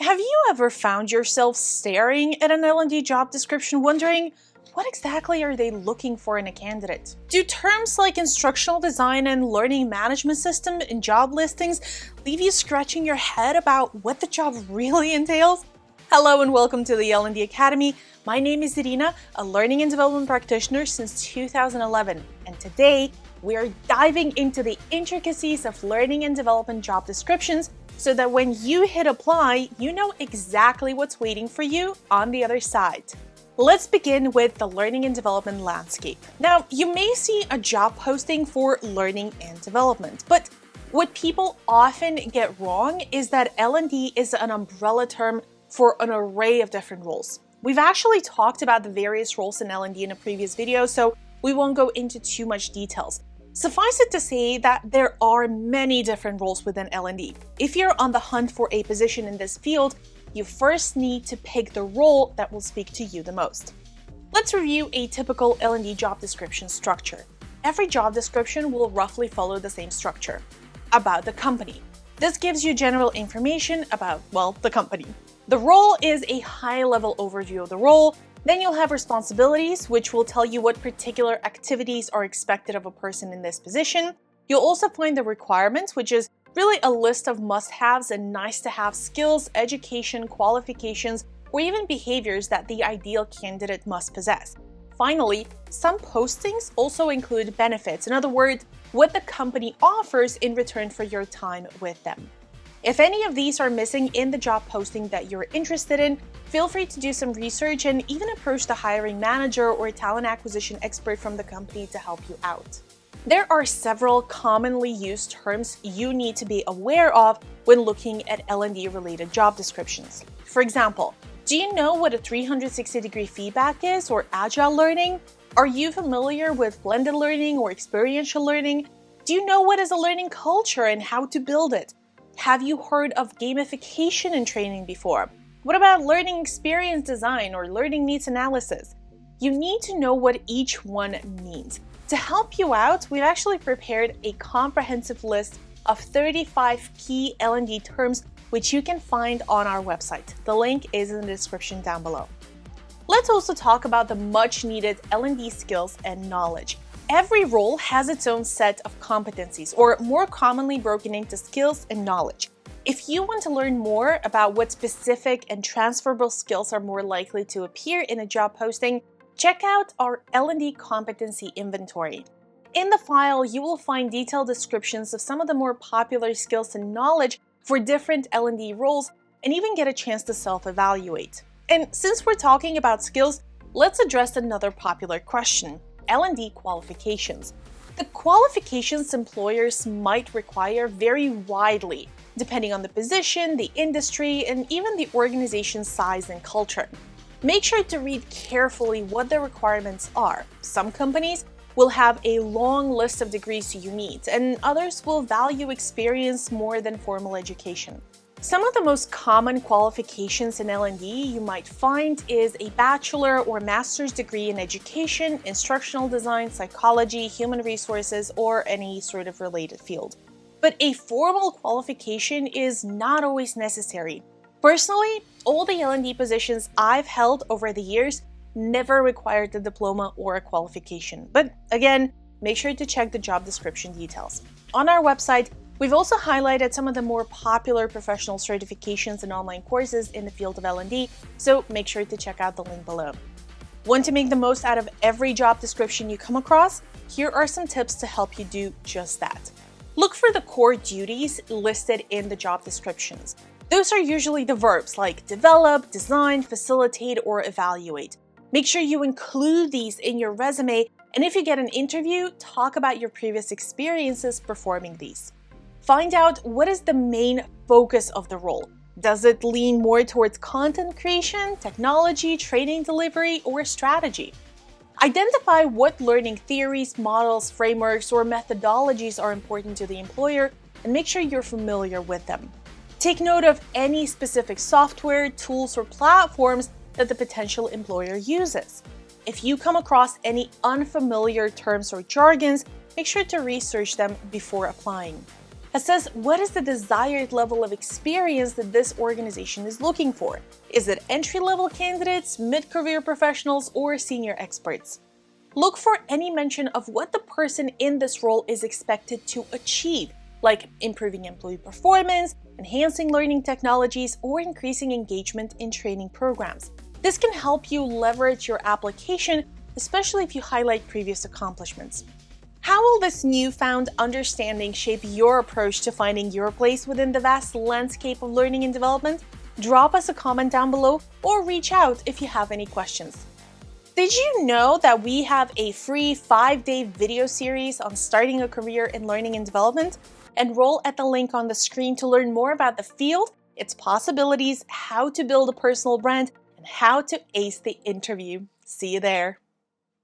Have you ever found yourself staring at an L&D job description wondering, what exactly are they looking for in a candidate? Do terms like instructional design and learning management system in job listings leave you scratching your head about what the job really entails? Hello and welcome to the L&D Academy. My name is Irina, a learning and development practitioner since 2011, and today we are diving into the intricacies of learning and development job descriptions so that when you hit apply, you know exactly what's waiting for you on the other side. Let's begin with the learning and development landscape. Now, you may see a job posting for learning and development, but what people often get wrong is that L&D is an umbrella term for an array of different roles. We've actually talked about the various roles in L&D in a previous video, so we won't go into too much details. Suffice it to say that there are many different roles within L&D. If you're on the hunt for a position in this field, you first need to pick the role that will speak to you the most. Let's review a typical L&D job description structure. Every job description will roughly follow the same structure. About the company. This gives you general information about, well, the company. The role is a high-level overview of the role. Then you'll have responsibilities, which will tell you what particular activities are expected of a person in this position. You'll also find the requirements, which is really a list of must-haves and nice-to-have skills, education, qualifications, or even behaviors that the ideal candidate must possess. Finally, some postings also include benefits. In other words, what the company offers in return for your time with them. If any of these are missing in the job posting that you're interested in, feel free to do some research and even approach the hiring manager or talent acquisition expert from the company to help you out. There are several commonly used terms you need to be aware of when looking at L&D related job descriptions. For example, do you know what a 360-degree feedback is or agile learning? Are you familiar with blended learning or experiential learning? Do you know what is a learning culture and how to build it? Have you heard of gamification in training before? What about learning experience design or learning needs analysis? You need to know what each one means. To help you out, we've actually prepared a comprehensive list of 35 key L&D terms which you can find on our website. The link is in the description down below. Let's also talk about the much needed L&D skills and knowledge. Every role has its own set of competencies, or more commonly broken into skills and knowledge. If you want to learn more about what specific and transferable skills are more likely to appear in a job posting, check out our L&D competency inventory. In the file, you will find detailed descriptions of some of the more popular skills and knowledge for different L&D roles, and even get a chance to self-evaluate. And since we're talking about skills, let's address another popular question. L&D qualifications. The qualifications employers might require vary widely, depending on the position, the industry, and even the organization's size and culture. Make sure to read carefully what the requirements are. Some companies will have a long list of degrees you need, and others will value experience more than formal education. Some of the most common qualifications in L&D you might find is a bachelor or master's degree in education, instructional design, psychology, human resources, or any sort of related field. But a formal qualification is not always necessary. Personally, all the L&D positions I've held over the years never required a diploma or a qualification. But again, make sure to check the job description details. On our website, we've also highlighted some of the more popular professional certifications and online courses in the field of L&D, so make sure to check out the link below. Want to make the most out of every job description you come across? Here are some tips to help you do just that. Look for the core duties listed in the job descriptions. Those are usually the verbs like develop, design, facilitate, or evaluate. Make sure you include these in your resume, and if you get an interview, talk about your previous experiences performing these. Find out what is the main focus of the role. Does it lean more towards content creation, technology, training delivery, or strategy? Identify what learning theories, models, frameworks, or methodologies are important to the employer and make sure you're familiar with them. Take note of any specific software, tools, or platforms that the potential employer uses. If you come across any unfamiliar terms or jargons, make sure to research them before applying. Assess what is the desired level of experience that this organization is looking for. Is it entry-level candidates, mid-career professionals, or senior experts? Look for any mention of what the person in this role is expected to achieve, like improving employee performance, enhancing learning technologies, or increasing engagement in training programs. This can help you leverage your application, especially if you highlight previous accomplishments. How will this newfound understanding shape your approach to finding your place within the vast landscape of learning and development? Drop us a comment down below or reach out if you have any questions. Did you know that we have a free 5-day video series on starting a career in learning and development? Enroll at the link on the screen to learn more about the field, its possibilities, how to build a personal brand, and how to ace the interview. See you there.